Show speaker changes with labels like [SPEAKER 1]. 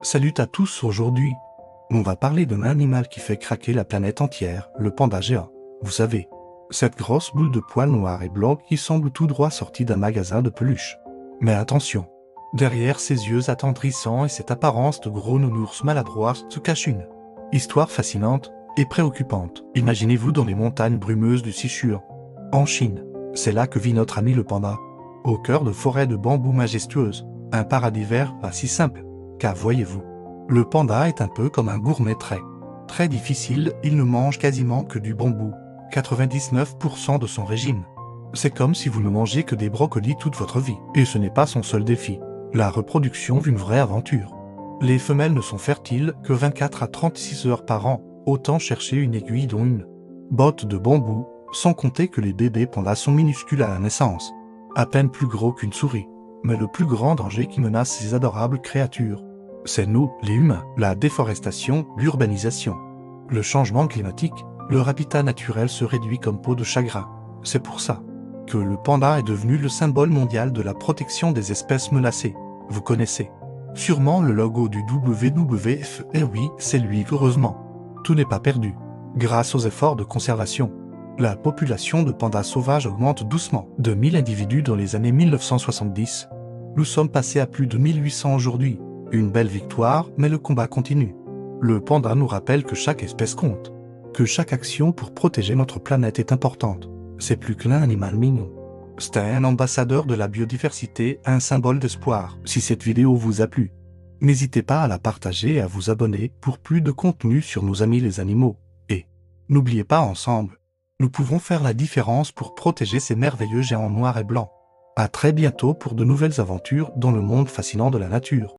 [SPEAKER 1] Salut à tous, aujourd'hui, on va parler d'un animal qui fait craquer la planète entière, le panda géant. Vous savez, cette grosse boule de poils noirs et blancs qui semble tout droit sortie d'un magasin de peluche. Mais attention, derrière ses yeux attendrissants et cette apparence de gros nounours maladroit se cache une histoire fascinante et préoccupante. Imaginez-vous dans les montagnes brumeuses du Sichuan, en Chine. C'est là que vit notre ami le panda, au cœur de forêts de bambous majestueuses, un paradis vert pas si simple. Car voyez-vous, le panda est un peu comme un gourmet très difficile, il ne mange quasiment que du bambou, 99% de son régime. C'est comme si vous ne mangiez que des brocolis toute votre vie. Et ce n'est pas son seul défi, la reproduction d'une vraie aventure. Les femelles ne sont fertiles que 24 à 36 heures par an, autant chercher une aiguille dont une botte de bambou, sans compter que les bébés pandas sont minuscules à la naissance, à peine plus gros qu'une souris. Mais le plus grand danger qui menace ces adorables créatures, c'est nous, les humains, la déforestation, l'urbanisation, le changement climatique. Leur habitat naturel se réduit comme peau de chagrin. C'est pour ça que le panda est devenu le symbole mondial de la protection des espèces menacées. Vous connaissez sûrement le logo du WWF, et oui, c'est lui, heureusement. Tout n'est pas perdu. Grâce aux efforts de conservation, la population de pandas sauvages augmente doucement. De 1000 individus dans les années 1970, nous sommes passés à plus de 1800 aujourd'hui. Une belle victoire, mais le combat continue. Le panda nous rappelle que chaque espèce compte, que chaque action pour protéger notre planète est importante. C'est plus qu'un animal mignon. C'est un ambassadeur de la biodiversité, un symbole d'espoir. Si cette vidéo vous a plu, n'hésitez pas à la partager et à vous abonner pour plus de contenu sur nos amis les animaux. Et n'oubliez pas, ensemble, nous pouvons faire la différence pour protéger ces merveilleux géants noirs et blancs. À très bientôt pour de nouvelles aventures dans le monde fascinant de la nature.